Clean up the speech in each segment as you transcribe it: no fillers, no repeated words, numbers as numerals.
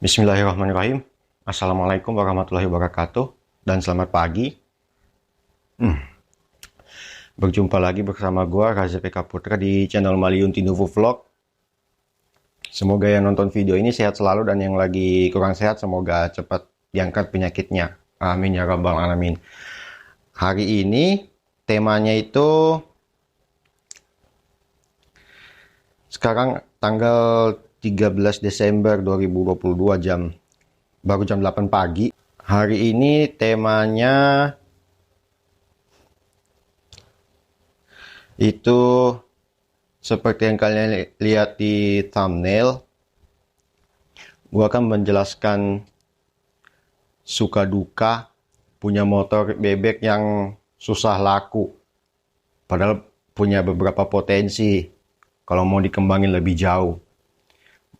Bismillahirrahmanirrahim. Assalamualaikum warahmatullahi wabarakatuh. Dan selamat pagi. Berjumpa lagi bersama gua Raza PK Putra di channel Maliun Tinuvu Vlog. Semoga yang nonton video ini sehat selalu, dan yang lagi kurang sehat semoga cepat diangkat penyakitnya. Amin ya rabbal alamin. Hari ini temanya itu sekarang tanggal 13 Desember 2022 baru jam 8 pagi. Hari ini temanya itu seperti yang kalian lihat di thumbnail. Gua akan menjelaskan suka duka punya motor bebek yang susah laku. Padahal punya beberapa potensi kalau mau dikembangin lebih jauh.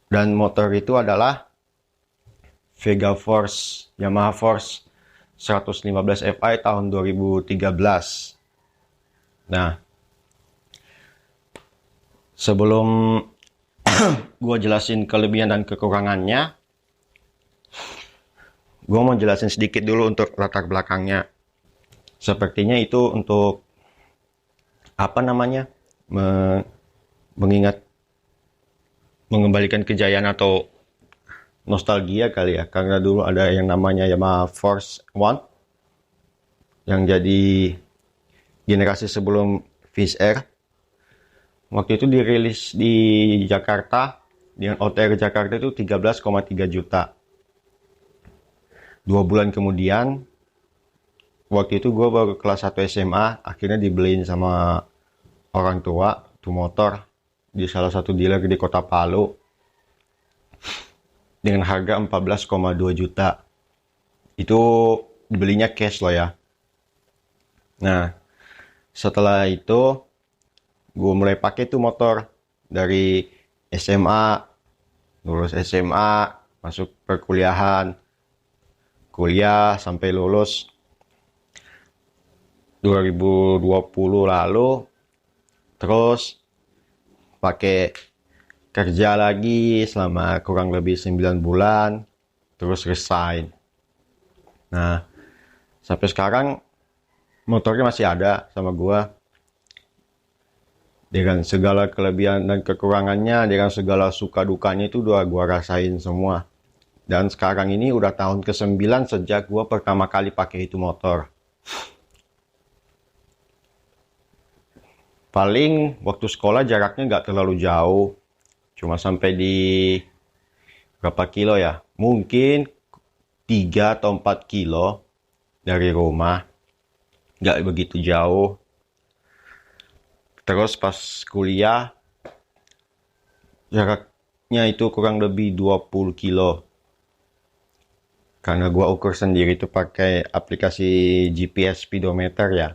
Dan motor itu adalah Vega Force, Yamaha Force 115 Fi tahun 2013. Nah, sebelum gue jelasin kelebihan dan kekurangannya, gue mau jelasin sedikit dulu untuk latar belakangnya. Sepertinya itu untuk mengembalikan kejayaan atau nostalgia kali ya, karena dulu ada yang namanya Yamaha Force One yang jadi generasi sebelum Fish Air. Waktu itu dirilis di Jakarta dengan OTR Jakarta itu 13,3 juta. 2 bulan kemudian, waktu itu gue baru kelas 1 SMA, akhirnya dibeliin sama orang tua tuh motor di salah satu dealer di Kota Palu dengan harga 14,2 juta. Itu dibelinya cash loh ya. Nah, setelah itu gue mulai pakai tuh motor dari SMA, lulus SMA, masuk perkuliahan, kuliah sampai lulus 2020 lalu, terus pakai kerja lagi selama kurang lebih 9 bulan, terus resign. Nah, sampai sekarang motornya masih ada sama gua. Dengan segala kelebihan dan kekurangannya, dengan segala suka dukanya itu udah gua rasain semua. Dan sekarang ini udah tahun ke-9 sejak gua pertama kali pakai itu motor. Paling waktu sekolah jaraknya nggak terlalu jauh, cuma sampai di berapa kilo ya, mungkin 3 atau 4 kilo dari rumah, nggak begitu jauh. Terus pas kuliah jaraknya itu kurang lebih 20 kilo, karena gua ukur sendiri itu pakai aplikasi GPS speedometer ya.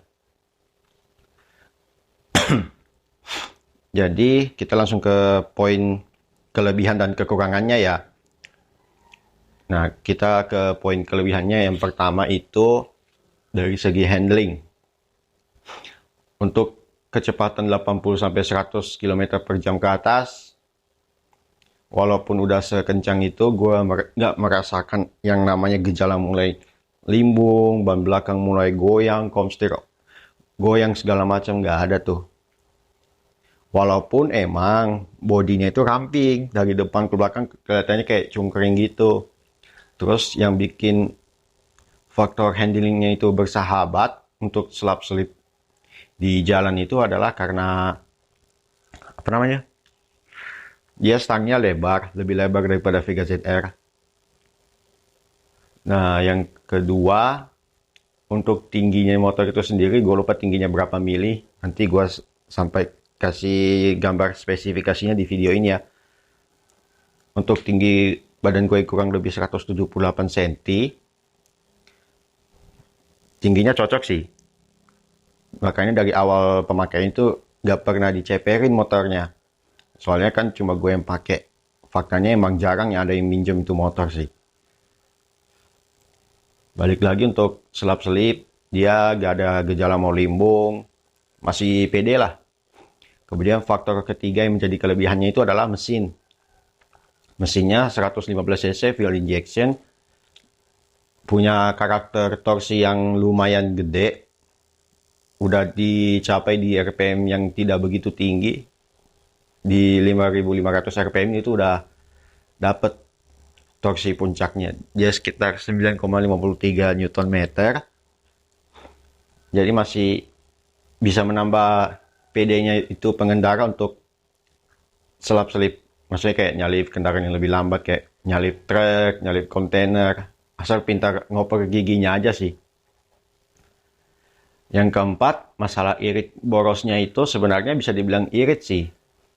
Jadi kita langsung ke poin kelebihan dan kekurangannya ya. Nah, kita ke poin kelebihannya. Yang pertama itu dari segi handling. Untuk kecepatan 80-100 km per jam ke atas, walaupun udah sekencang itu, gue nggak merasakan yang namanya gejala mulai limbung, ban belakang mulai goyang, komstir goyang segala macam, nggak ada tuh. Walaupun emang bodinya itu ramping, dari depan ke belakang kelihatannya kayak cungkring gitu. Terus yang bikin faktor handlingnya itu bersahabat untuk selap-selip di jalan itu adalah karena dia stangnya lebar, lebih lebar daripada Vega ZR. Nah, yang kedua, untuk tingginya motor itu sendiri, gue lupa tingginya berapa mili. Nanti gue sampai kasih gambar spesifikasinya di video ini ya. Untuk tinggi badan gue kurang lebih 178 cm. Tingginya cocok sih. Makanya dari awal pemakaian itu gak pernah diceperin motornya. Soalnya kan cuma gue yang pakai. Faktanya emang jarang yang ada yang minjem itu motor sih. Balik lagi untuk selap-selip, dia gak ada gejala mau limbung. Masih pede lah. Kemudian faktor ketiga yang menjadi kelebihannya itu adalah mesin. Mesinnya 115 cc fuel injection, punya karakter torsi yang lumayan gede, udah dicapai di RPM yang tidak begitu tinggi, di 5.500 RPM itu udah dapet torsi puncaknya. Dia sekitar 9,53 Newton meter, jadi masih bisa menambah PD-nya itu pengendara untuk selap-selip. Maksudnya kayak nyalip kendaraan yang lebih lambat, kayak nyalip truk, nyalip kontainer. Asal pintar ngoper giginya aja sih. Yang keempat, masalah irit borosnya itu sebenarnya bisa dibilang irit sih.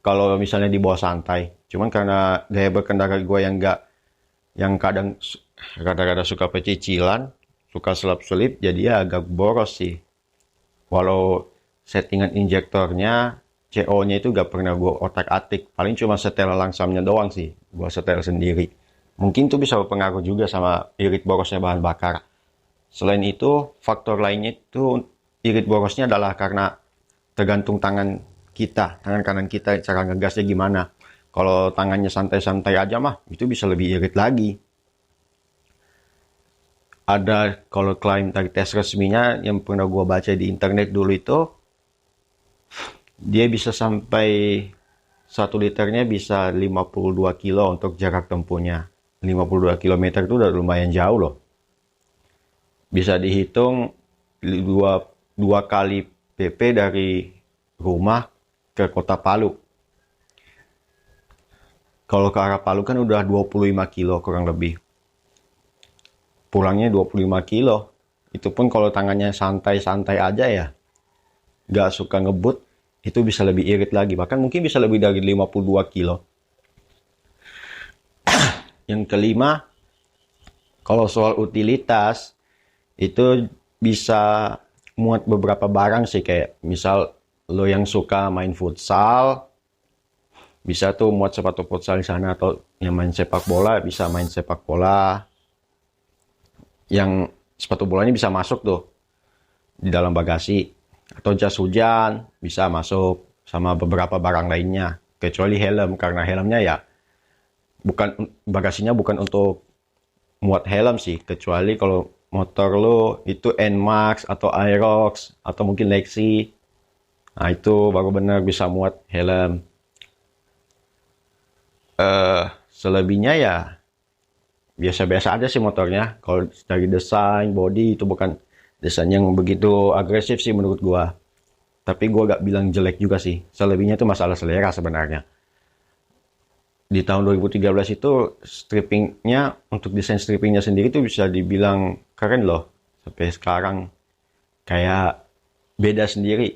Kalau misalnya dibawa santai. Cuman karena gaya berkendara gue yang kadang-kadang suka pecicilan, suka selap-selip, jadi ya agak boros sih. Walau settingan injektornya, CO-nya itu gak pernah gue otak-atik. Paling cuma setel langsamnya doang sih. Gue setel sendiri. Mungkin itu bisa berpengaruh juga sama irit borosnya bahan bakar. Selain itu, faktor lainnya itu irit borosnya adalah karena tergantung tangan kita. Tangan kanan kita cara ngegasnya gimana. Kalau tangannya santai-santai aja mah, itu bisa lebih irit lagi. Ada kalau klaim dari tes resminya yang pernah gue baca di internet dulu itu, dia bisa sampai 1 liternya bisa 52 kilo untuk jarak tempuhnya. 52 km itu udah lumayan jauh loh. Bisa dihitung dua kali PP dari rumah ke kota Palu. Kalau ke arah Palu kan udah 25 kilo kurang lebih. Pulangnya 25 kilo. Itu pun kalau tangannya santai-santai aja ya. Gak suka ngebut, itu bisa lebih irit lagi. Bahkan mungkin bisa lebih dari 52 kilo. Yang kelima, kalau soal utilitas, itu bisa muat beberapa barang sih. Kayak misal lo yang suka main futsal, bisa tuh muat sepatu futsal di sana, atau yang main sepak bola bisa main sepak bola. Yang sepatu bolanya bisa masuk tuh di dalam bagasi, atau jas hujan bisa masuk sama beberapa barang lainnya, kecuali helm, karena helmnya ya bukan, bagasinya bukan untuk muat helm sih, kecuali kalau motor lo itu NMAX atau Aerox atau mungkin Lexi. Nah, itu baru benar bisa muat helm. Selebihnya ya biasa-biasa aja sih motornya. Kalau dari desain, body itu bukan desain yang begitu agresif sih menurut gua. Tapi gua gak bilang jelek juga sih. Selebihnya itu masalah selera sebenarnya. Di tahun 2013 itu strippingnya, untuk desain strippingnya sendiri tuh bisa dibilang keren loh. Sampai sekarang kayak beda sendiri.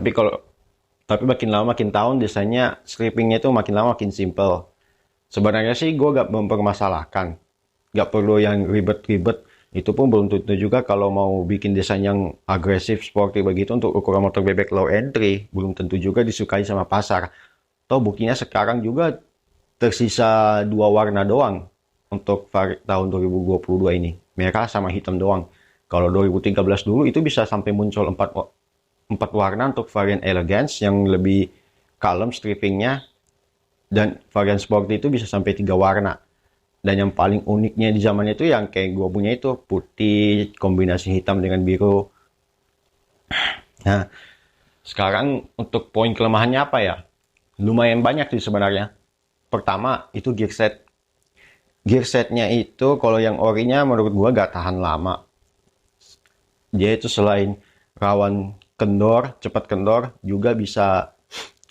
Tapi makin lama makin tahun desainnya strippingnya itu makin lama makin simple. Sebenarnya sih gue gak mempermasalahkan. Gak perlu yang ribet-ribet. Itu pun belum tentu juga kalau mau bikin desain yang agresif, sporty begitu untuk ukuran motor bebek low entry. Belum tentu juga disukai sama pasar. Toh buktinya sekarang juga tersisa 2 warna doang untuk tahun 2022 ini. Merah sama hitam doang. Kalau 2013 dulu itu bisa sampai muncul 4 warna untuk varian elegance yang lebih kalem strippingnya. Dan varian sporty itu bisa sampai 3 warna. Dan yang paling uniknya di zamannya itu yang kayak gue punya itu putih, kombinasi hitam dengan biru. Nah, sekarang untuk poin kelemahannya apa ya? Lumayan banyak sih sebenarnya. Pertama, itu gearset. Gearsetnya itu kalau yang orinya menurut gue gak tahan lama. Dia itu selain rawan kendor, cepat kendor, juga bisa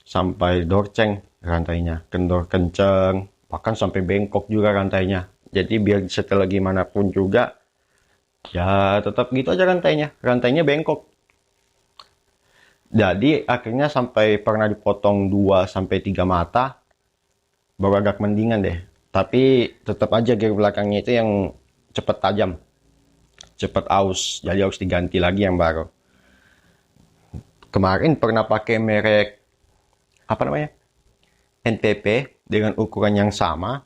sampai dorceng rantainya, kendor kenceng, bahkan sampai bengkok juga rantainya. Jadi biar setel gimana pun juga, ya tetap gitu aja rantainya bengkok. Jadi akhirnya sampai pernah dipotong 2-3 mata, baru agak mendingan deh. Tapi tetap aja gear belakangnya itu yang cepat tajam, cepat aus, jadi harus diganti lagi yang baru. Kemarin pernah pakai merek apa namanya, NPP, dengan ukuran yang sama,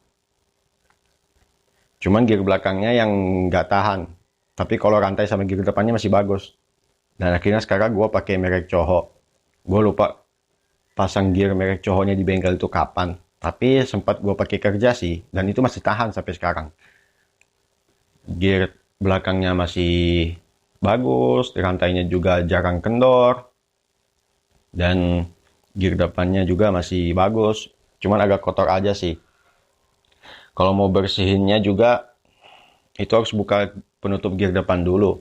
cuman gear belakangnya yang nggak tahan. Tapi kalau rantai sama gear depannya masih bagus. Dan akhirnya sekarang gue pakai merek Coho. Gue lupa pasang gear merek Cohonya di bengkel itu kapan. Tapi sempat gue pakai kerja sih, dan itu masih tahan sampai sekarang. Gear belakangnya masih bagus, rantainya juga jarang kendor, dan gear depannya juga masih bagus. Cuman agak kotor aja sih. Kalau mau bersihinnya juga, itu harus buka penutup gear depan dulu.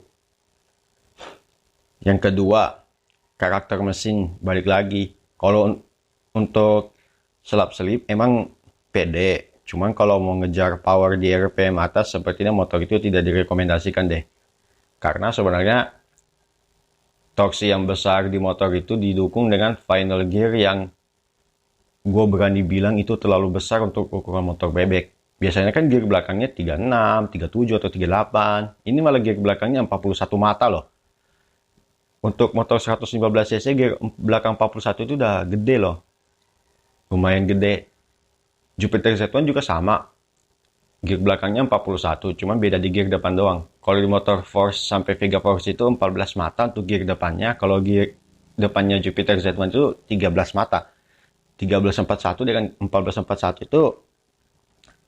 Yang kedua, karakter mesin balik lagi. Kalau untuk selap-selip emang pede. Cuman kalau mau ngejar power di RPM atas, sepertinya motor itu tidak direkomendasikan deh. Karena sebenarnya torsi yang besar di motor itu didukung dengan final gear yang gue berani bilang itu terlalu besar untuk ukuran motor bebek. Biasanya kan gear belakangnya 36, 37, atau 38. Ini malah gear belakangnya 41 mata loh. Untuk motor 115cc, gear belakang 41 itu udah gede loh. Lumayan gede. Jupiter Z1 juga sama. Gear belakangnya 41, cuman beda di gear depan doang. Kalau di motor Force sampai Vega Force itu 14 mata untuk gear depannya. Kalau gear depannya Jupiter Z1 itu 13 mata. 1341 dengan 1441 itu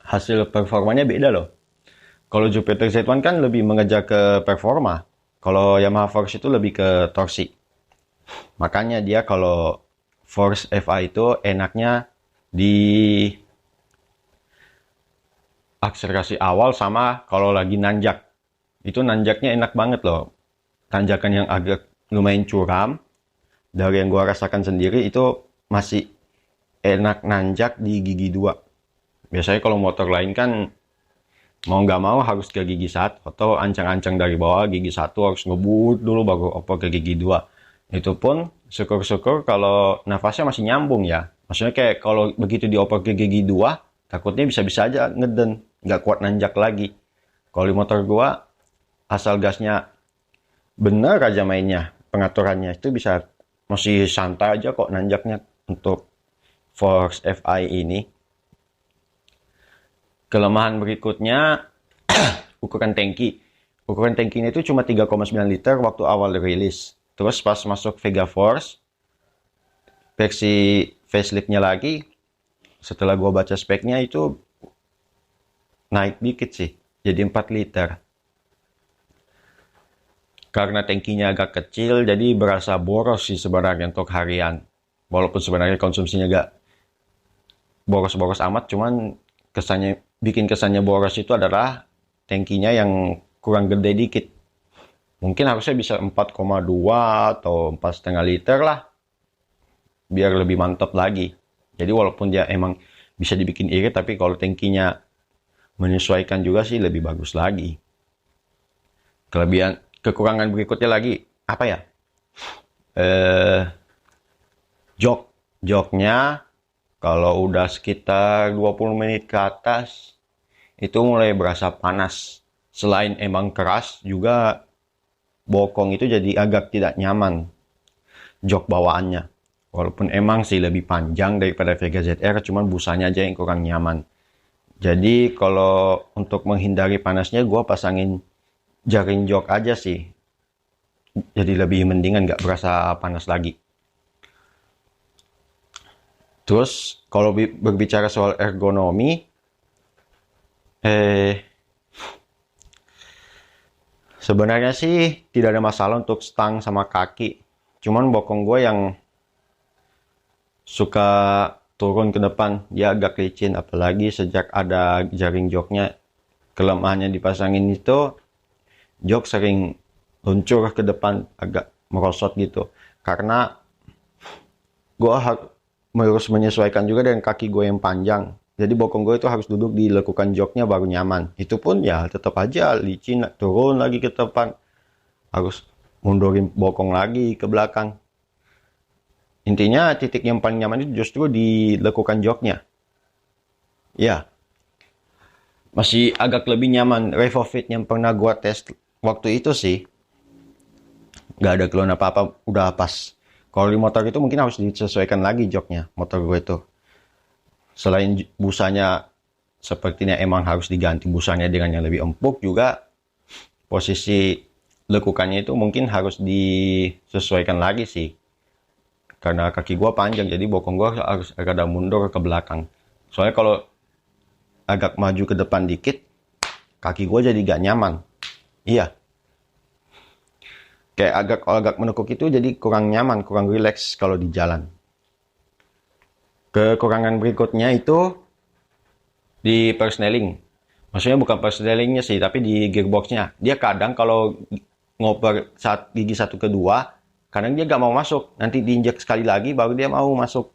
hasil performanya beda loh. Kalau Jupiter Z1 kan lebih mengejar ke performa. Kalau Yamaha Force itu lebih ke torsi. Makanya dia kalau Force FA itu enaknya di akselerasi awal sama kalau lagi nanjak. Itu nanjaknya enak banget loh. Tanjakan yang agak lumayan curam, dari yang gua rasakan sendiri itu masih enak nanjak di gigi 2. Biasanya kalau motor lain kan mau nggak mau harus ke gigi 1 atau ancang-ancang dari bawah gigi 1 harus ngebut dulu baru oper ke gigi 2. Itu pun syukur-syukur kalau nafasnya masih nyambung ya. Maksudnya kayak kalau begitu dioper ke gigi 2, takutnya bisa-bisa aja ngeden, nggak kuat nanjak lagi. Kalau di motor gua, asal gasnya bener aja mainnya, pengaturannya itu bisa masih santai aja kok nanjaknya untuk Force FI ini. Kelemahan berikutnya, ukuran tangki. Ukuran tangkinya itu cuma 3,9 liter waktu awal rilis. Terus pas masuk Vega Force, versi facelift-nya lagi, setelah gua baca speknya itu naik dikit sih, jadi 4 liter. Karena tangkinya agak kecil, jadi berasa boros sih sebenarnya untuk harian. Walaupun sebenarnya konsumsinya agak boros-boros amat, cuman bikin kesannya boros itu adalah tangkinya yang kurang gede dikit. Mungkin harusnya bisa 4,2 atau 4,5 liter lah, biar lebih mantap lagi. Jadi walaupun dia emang bisa dibikin irit, tapi kalau tangkinya menyesuaikan juga sih lebih bagus lagi. Kekurangan berikutnya lagi, apa ya? Joknya kalau udah sekitar 20 menit ke atas, itu mulai berasa panas. Selain emang keras, juga bokong itu jadi agak tidak nyaman jok bawaannya. Walaupun emang sih lebih panjang daripada Vega ZR, cuman busanya aja yang kurang nyaman. Jadi kalau untuk menghindari panasnya, gue pasangin jaring jok aja sih. Jadi lebih mendingan, nggak berasa panas lagi. Terus kalau berbicara soal ergonomi, sebenarnya sih tidak ada masalah untuk stang sama kaki. Cuman bokong gue yang suka turun ke depan, dia agak licin. Apalagi sejak ada jaring joknya, kelemahannya dipasangin itu, jok sering luncur ke depan, agak merosot gitu. Karena gue harus menyesuaikan juga dengan kaki gue yang panjang. Jadi bokong gue itu harus duduk di lekukan joknya baru nyaman. Itu pun ya tetap aja licin, turun lagi ke depan. Harus mundurin bokong lagi ke belakang. Intinya titik yang paling nyaman itu justru di lekukan joknya. Ya, masih agak lebih nyaman. Revofit yang pernah gue tes waktu itu sih, nggak ada keluhan apa-apa, udah pas. Kalau di motor itu mungkin harus disesuaikan lagi joknya, motor gue itu. Selain busanya sepertinya emang harus diganti busanya dengan yang lebih empuk, juga posisi lekukannya itu mungkin harus disesuaikan lagi sih. Karena kaki gue panjang, jadi bokong gue harus agak mundur ke belakang. Soalnya kalau agak maju ke depan dikit, kaki gue jadi gak nyaman. Iya. Kayak agak menekuk itu jadi kurang nyaman, kurang rileks kalau di jalan. Kekurangan berikutnya itu di persneling. Maksudnya bukan persnelingnya sih, tapi di gearboxnya. Dia kadang kalau ngoper saat gigi satu ke dua, kadang dia gak mau masuk. Nanti diinjek sekali lagi baru dia mau masuk.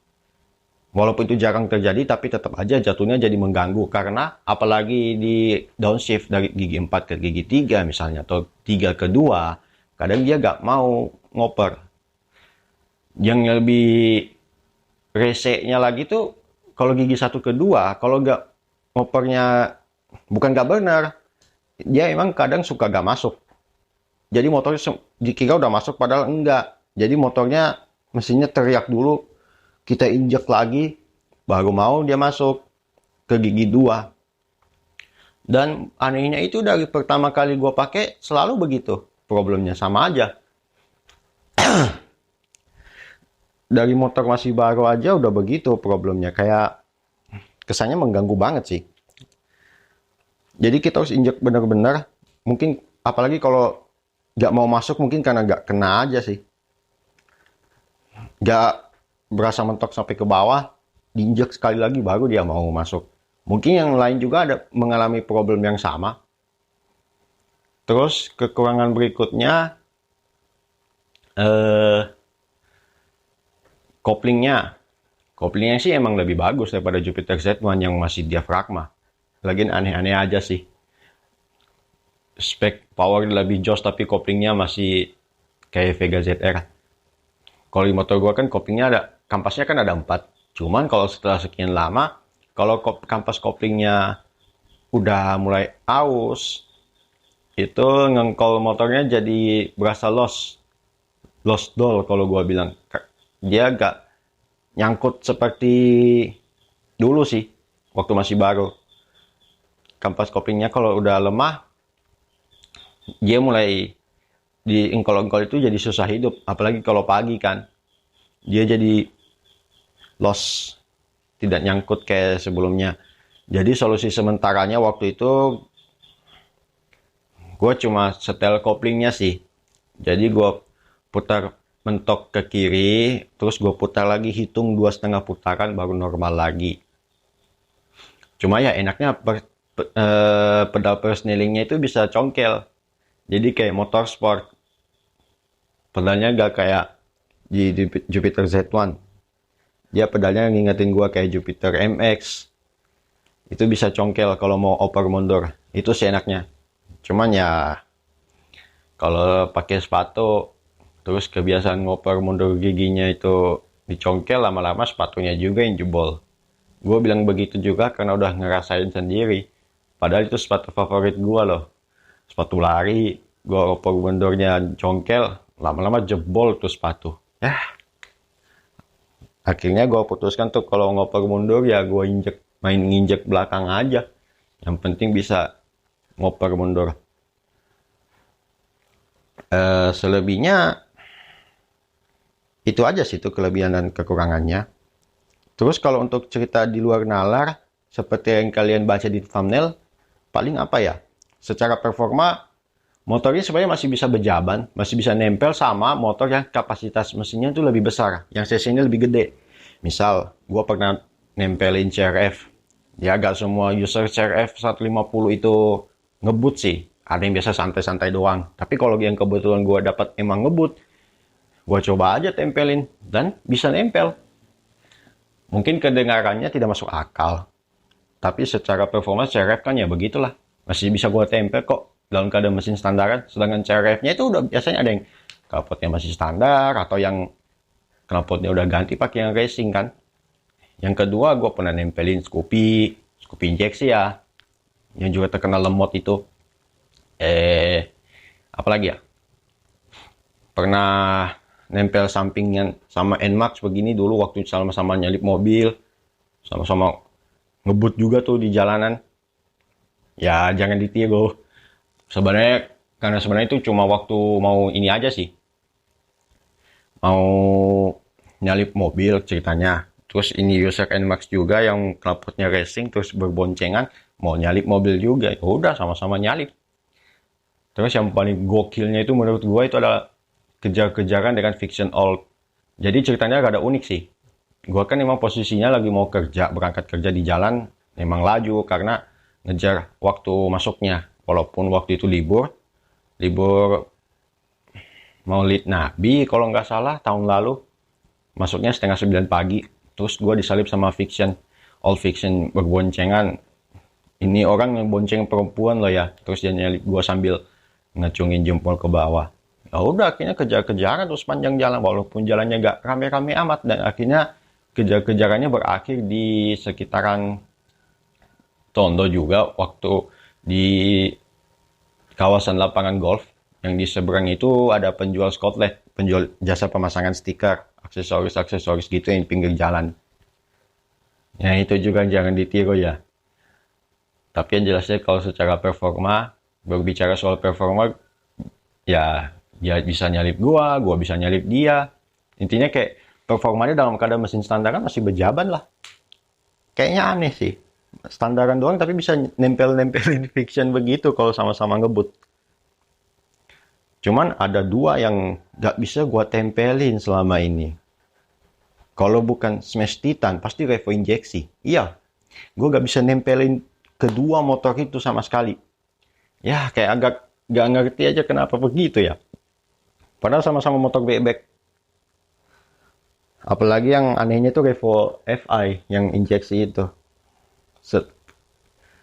Walaupun itu jarang terjadi, tapi tetap aja jatuhnya jadi mengganggu. Karena apalagi di downshift dari gigi 4 ke gigi 3 misalnya, atau 3 ke 2, kadang dia gak mau ngoper. Yang lebih resenya lagi tuh, kalau gigi 1 ke 2, kalau gak ngopernya bukan gak benar, dia emang kadang suka gak masuk. Jadi motornya dikira udah masuk padahal enggak. Jadi motornya mesinnya teriak dulu, kita injek lagi, baru mau dia masuk ke gigi 2. Dan anehnya itu dari pertama kali gue pakai selalu begitu. Problemnya sama aja. Dari motor masih baru aja udah begitu problemnya. Kayak kesannya mengganggu banget sih. Jadi kita harus injek bener-bener. Mungkin apalagi kalau gak mau masuk mungkin karena gak kena aja sih. Gak berasa mentok sampai ke bawah. Diinjek sekali lagi baru dia mau masuk. Mungkin yang lain juga ada mengalami problem yang sama. Terus kekurangan berikutnya koplingnya. Koplingnya sih emang lebih bagus daripada Jupiter Z1 yang masih diafragma. Lagian aneh-aneh aja sih. Spek power lebih jos tapi koplingnya masih kayak Vega ZR. Kalau di motor gua kan koplingnya ada, kampasnya kan ada 4. Cuman kalau setelah sekian lama, kalau kampas koplingnya udah mulai aus, itu ngengkol motornya jadi berasa lost doll kalau gua bilang. Dia gak nyangkut seperti dulu sih, waktu masih baru. Kampas koplingnya kalau udah lemah, dia mulai di engkol-engkol itu jadi susah hidup. Apalagi kalau pagi kan, dia jadi lost, tidak nyangkut kayak sebelumnya. Jadi solusi sementaranya waktu itu gue cuma setel koplingnya sih. Jadi gue putar mentok ke kiri, terus gue putar lagi, hitung 2,5 putaran baru normal lagi. Cuma ya enaknya pedal persnelingnya itu bisa congkel. Jadi kayak motor sport. Pedalnya gak kayak di Jupiter Z1. Dia pedalnya ngingetin gue kayak Jupiter MX. Itu bisa congkel kalau mau oper mundur. Itu sih enaknya. Cuman ya kalau pakai sepatu terus kebiasaan ngoper mundur giginya itu dicongkel, lama-lama sepatunya juga yang jebol. Gue bilang begitu juga karena udah ngerasain sendiri. Padahal itu sepatu favorit gue loh. Sepatu lari, gue ngoper mundurnya congkel, lama-lama jebol tuh sepatu. Akhirnya gue putuskan tuh kalau ngoper mundur ya gue main nginjek belakang aja. Yang penting bisa ngoper mundur. Selebihnya itu aja sih tuh kelebihan dan kekurangannya. Terus kalau untuk cerita di luar nalar, seperti yang kalian baca di thumbnail, paling apa ya? Secara performa, motornya sebenarnya masih bisa berjaban, masih bisa nempel sama motor yang kapasitas mesinnya itu lebih besar, yang cc-nya lebih gede. Misal, gue pernah nempelin CRF. Ya, gak semua user CRF 150 itu ngebut sih. Ada yang biasa santai-santai doang. Tapi kalau yang kebetulan gue dapat emang ngebut, gue coba aja tempelin dan bisa nempel. Mungkin kedengarannya tidak masuk akal, tapi secara performa CRF kan ya begitulah. Masih bisa gue tempel kok dalam keadaan mesin standaran. Sedangkan CRF-nya itu udah biasanya ada yang knalpotnya masih standar atau yang knalpotnya udah ganti pakai yang racing kan. Yang kedua gue pernah nempelin Scoopy injeksi ya, yang juga terkenal lemot itu. Apalagi ya? Pernah nempel sampingnya sama NMAX begini dulu waktu sama-sama nyalip mobil, sama-sama ngebut juga tuh di jalanan. Ya jangan ditiru. Karena sebenarnya itu cuma waktu mau ini aja sih. Mau nyalip mobil ceritanya. Terus ini user NMAX juga yang knalpotnya racing, terus berboncengan, mau nyalip mobil juga. Ya udah sama-sama nyalip. Terus yang paling gokilnya itu menurut gue itu adalah kejar-kejaran dengan Fiction Old. Jadi ceritanya rada unik sih. Gue kan emang posisinya lagi mau kerja, berangkat kerja di jalan, emang laju karena ngejar waktu masuknya. Walaupun waktu itu libur Maulid Nabi kalau nggak salah tahun lalu, masuknya setengah 9 pagi. Terus gue disalip sama Old Fiction berboncengan. Ini orang yang bonceng perempuan loh ya. Terus dia nyalip gue sambil ngacungin jempol ke bawah. Ya udah akhirnya kejar-kejaran terus panjang jalan walaupun jalannya gak rame-rame amat, dan akhirnya kejar-kejarannya berakhir di sekitaran Tondo juga, waktu di kawasan lapangan golf yang di seberang itu ada penjual Scotland, penjual jasa pemasangan stiker, aksesoris-aksesoris gitu yang pinggir jalan. Ya itu juga jangan ditiru ya. Tapi yang jelasnya kalau secara performa, berbicara soal performa, ya dia bisa nyalip gua bisa nyalip dia. Intinya kayak performanya dalam keadaan mesin standar kan masih berjaban lah. Kayaknya aneh sih. Standaran doang tapi bisa nempel-nempelin Fiction begitu kalau sama-sama ngebut. Cuman ada dua yang gak bisa gua tempelin selama ini. Kalau bukan Smash Titan, pasti Revo injeksi. Iya, gua gak bisa nempelin kedua motor itu sama sekali. Ya, kayak agak gak ngerti aja kenapa begitu ya. Padahal sama-sama motor bebek. Apalagi yang anehnya tuh Revo FI yang injeksi itu.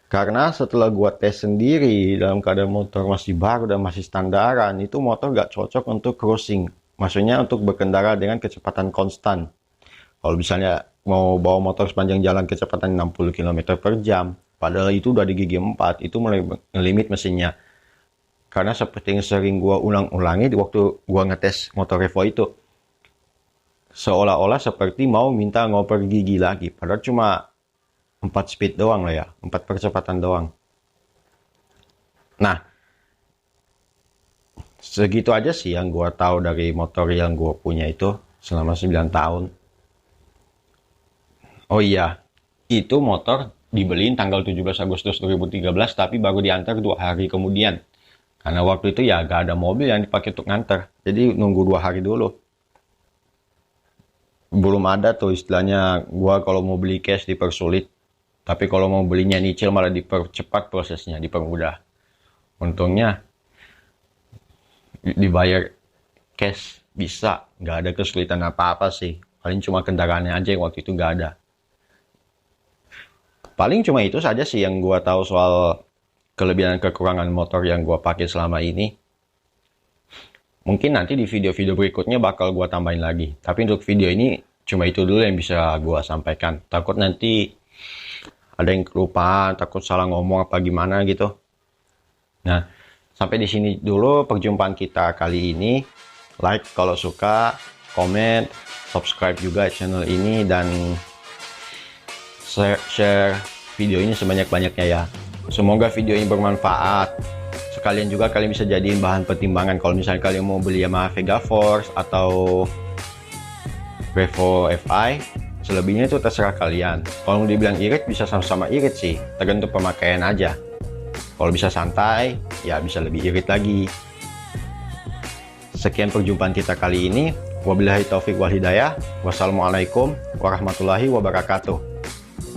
Karena setelah gua tes sendiri dalam keadaan motor masih baru dan masih standaran, itu motor gak cocok untuk cruising. Maksudnya untuk berkendara dengan kecepatan konstan. Kalau misalnya mau bawa motor sepanjang jalan kecepatan 60 km per jam, padahal itu udah di gigi 4, itu mulai ngelimit mesinnya. Karena seperti yang sering gua ulang-ulangi di waktu gua ngetes motor Revo itu, seolah-olah seperti mau minta ngoper gigi lagi. Padahal cuma 4 speed doang lah ya, 4 percepatan doang. Nah, segitu aja sih yang gua tahu dari motor yang gua punya itu selama 9 tahun. Oh iya, itu motor dibeliin tanggal 17 Agustus 2013 tapi baru diantar 2 hari kemudian. Karena waktu itu ya gak ada mobil yang dipakai untuk nganter. Jadi nunggu 2 hari dulu. Belum ada tuh istilahnya gua kalau mau beli cash dipersulit. Tapi kalau mau belinya nyicil malah dipercepat prosesnya, dipermudah. Untungnya dibayar cash bisa, nggak ada kesulitan apa-apa sih. Paling cuma kendaraannya aja yang waktu itu nggak ada. Paling cuma itu saja sih yang gua tahu soal kelebihan dan kekurangan motor yang gua pakai selama ini. Mungkin nanti di video-video berikutnya bakal gua tambahin lagi. Tapi untuk video ini cuma itu dulu yang bisa gua sampaikan. Takut nanti ada yang kelupaan, takut salah ngomong apa gimana gitu. Nah, sampai di sini dulu perjumpaan kita kali ini. Like kalau suka, komen, subscribe juga channel ini, dan share video ini sebanyak-banyaknya ya. Semoga video ini bermanfaat. Sekalian juga kalian bisa jadiin bahan pertimbangan kalau misalnya kalian mau beli Yamaha Vega Force atau Revo FI. Selebihnya itu terserah kalian. Kalau mau dibilang irit, bisa sama-sama irit sih. Tergantung pemakaian aja. Kalau bisa santai, ya bisa lebih irit lagi. Sekian perjumpaan kita kali ini. Wabillahi taufiq wal hidayah. Wassalamualaikum warahmatullahi wabarakatuh.